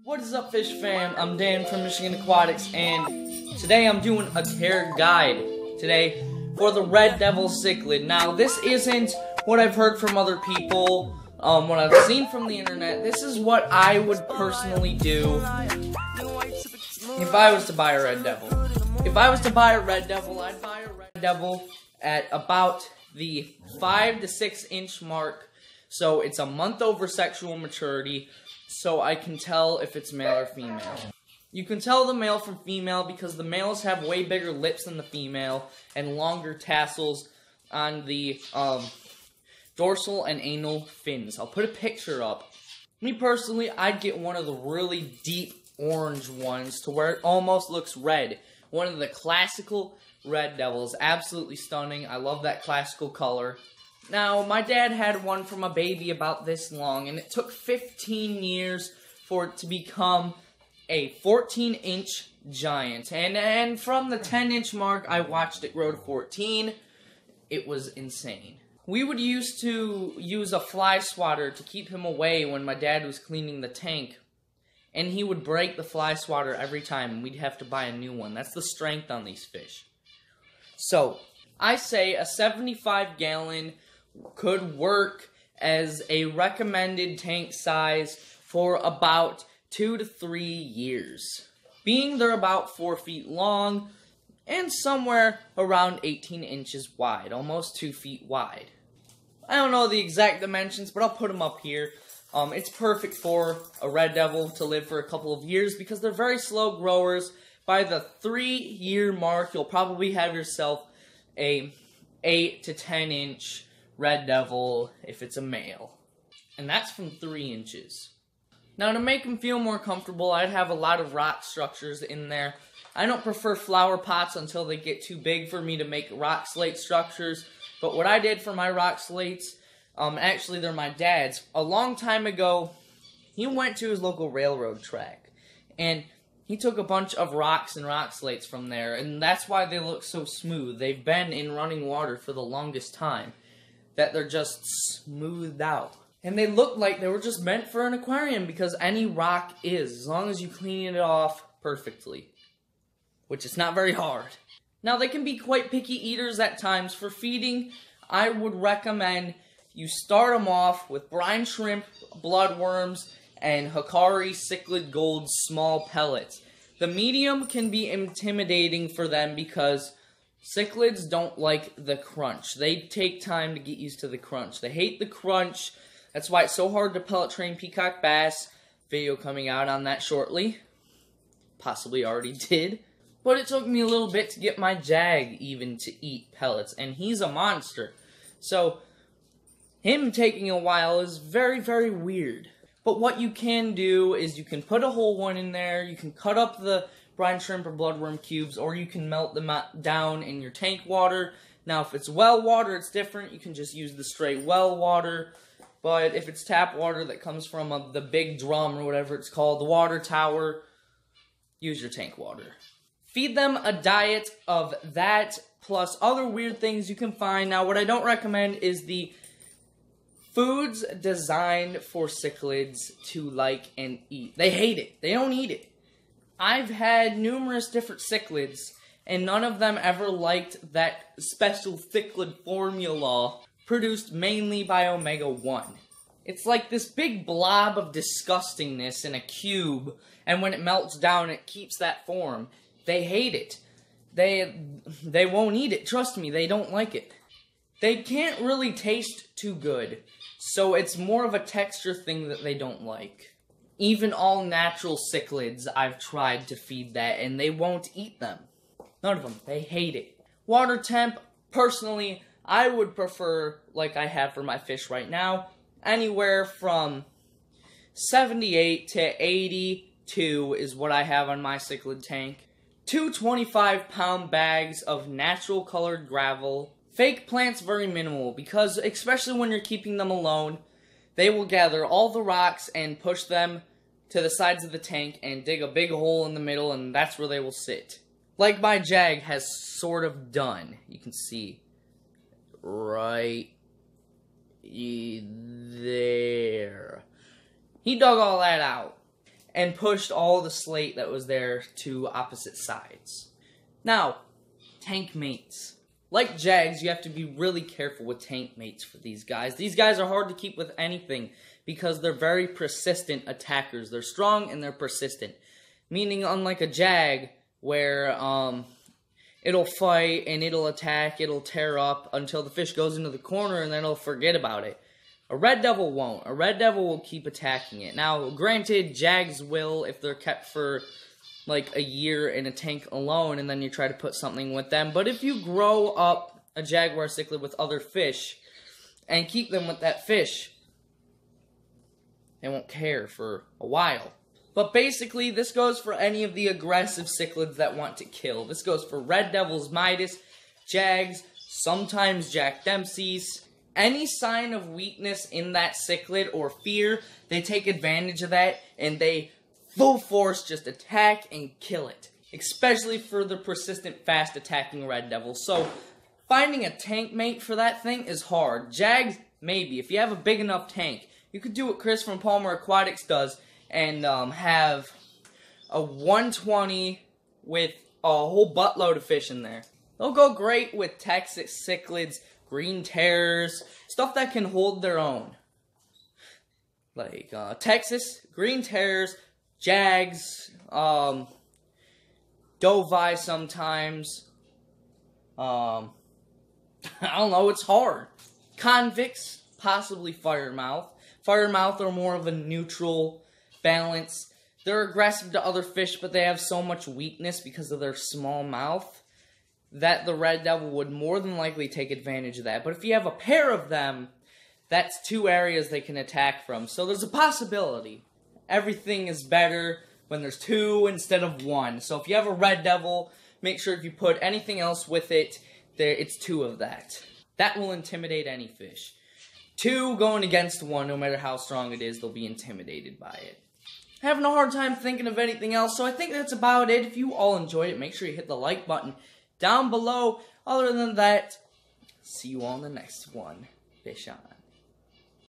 What is up, fish fam? I'm Dan from Michigan Aquatics, and today I'm doing a care guide today for the red devil cichlid. Now, this isn't what I've heard from other people, what I've seen from the internet. This is what I would personally do if I was to buy a red devil. If I was to buy a red devil, I'd buy a red devil at about the 5 to 6 inch mark. So it's a month over sexual maturity, so I can tell if it's male or female. You can tell the male from female because the males have way bigger lips than the female and longer tassels on the dorsal and anal fins. I'll put a picture up. Me personally, I'd get one of the really deep orange ones to where it almost looks red. One of the classical red devils. Absolutely stunning. I love that classical color. Now, my dad had one from a baby about this long, and it took 15 years for it to become a 14-inch giant. And from the 10-inch mark, I watched it grow to 14. It was insane. We would used to use a fly swatter to keep him away when my dad was cleaning the tank. And he would break the fly swatter every time, and we'd have to buy a new one. That's the strength on these fish. So, I say a 75-gallon could work as a recommended tank size for about 2 to 3 years. Being they're about 4 feet long and somewhere around 18 inches wide, almost 2 feet wide. I don't know the exact dimensions, but I'll put them up here. It's perfect for a red devil to live for a couple of years because they're very slow growers. By the 3-year mark, you'll probably have yourself a 8 to 10 inch red devil if it's a male. And that's from 3 inches. Now, to make them feel more comfortable, I'd have a lot of rock structures in there. I don't prefer flower pots until they get too big for me to make rock slate structures. But what I did for my rock slates, actually they're my dad's. A long time ago, he went to his local railroad track. And he took a bunch of rocks and rock slates from there. And that's why they look so smooth. They've been in running water for the longest time. That they're just smoothed out. And they look like they were just meant for an aquarium because any rock is, as long as you clean it off perfectly. Which is not very hard. Now, they can be quite picky eaters at times. For feeding, I would recommend you start them off with brine shrimp, bloodworms, and Hikari cichlid gold small pellets. The medium can be intimidating for them because cichlids don't like the crunch. They take time to get used to the crunch. They hate the crunch. That's why it's so hard to pellet train peacock bass. Video coming out on that shortly. Possibly already did. But it took me a little bit to get my jag even to eat pellets. And he's a monster. So, him taking a while is very, very weird. But what you can do is you can put a whole one in there. You can cut up the brine shrimp or bloodworm cubes, or you can melt them down in your tank water. Now, if it's well water, it's different. You can just use the straight well water. But if it's tap water that comes from the big drum or whatever it's called, the water tower, use your tank water. Feed them a diet of that plus other weird things you can find. Now, what I don't recommend is the foods designed for cichlids to like and eat. They hate it. They don't eat it. I've had numerous different cichlids, and none of them ever liked that special cichlid formula produced mainly by Omega-1. It's like this big blob of disgustingness in a cube, and when it melts down, it keeps that form. They hate it. They won't eat it. Trust me, they don't like it. They can't really taste too good, so it's more of a texture thing that they don't like. Even all natural cichlids, I've tried to feed that, and they won't eat them. None of them. They hate it. Water temp, personally, I would prefer, like I have for my fish right now, anywhere from 78 to 82 is what I have on my cichlid tank. 2 25-pound bags of natural colored gravel. Fake plants very minimal, because especially when you're keeping them alone, they will gather all the rocks and push them to the sides of the tank and dig a big hole in the middle, and that's where they will sit. Like my jag has sort of done. You can see right there. He dug all that out. and pushed all the slate that was there to opposite sides. Now, Tankmates. Like Jags, you have to be really careful with Tankmates for these guys. These guys are hard to keep with anything because they're very persistent attackers. They're strong and they're persistent. Meaning, unlike a Jag, where it'll fight and it'll attack, it'll tear up until the fish goes into the corner and then it'll forget about it. A Red Devil won't. A Red Devil will keep attacking it. Now, granted, Jags will if they're kept for like a year in a tank alone and then you try to put something with them. But if you grow up a Jaguar cichlid with other fish and keep them with that fish, they won't care for a while. But basically, this goes for any of the aggressive cichlids that want to kill. This goes for Red Devils, Midas, Jags, sometimes Jack Dempseys. Any sign of weakness in that cichlid or fear, they take advantage of that and they full force just attack and kill it. Especially for the persistent, fast attacking Red Devils. So, finding a tank mate for that thing is hard. Jags, maybe. If you have a big enough tank, you could do what Chris from Palmer Aquatics does and have a 120 with a whole buttload of fish in there. They'll go great with Texas cichlids, green terrors, stuff that can hold their own. Like Texas, green terrors, Jags, Dovi sometimes. I don't know, it's hard. Convicts, possibly Firemouth. Firemouth are more of a neutral balance. They're aggressive to other fish, but they have so much weakness because of their small mouth that the Red Devil would more than likely take advantage of that. But if you have a pair of them, that's two areas they can attack from. So there's a possibility. Everything is better when there's two instead of one. So if you have a Red Devil, make sure if you put anything else with it, it's two of that. That will intimidate any fish. Two going against one, no matter how strong it is, they'll be intimidated by it. Having a hard time thinking of anything else, so I think that's about it. If you all enjoyed it, make sure you hit the like button down below. Other than that, see you all in the next one. Fish on.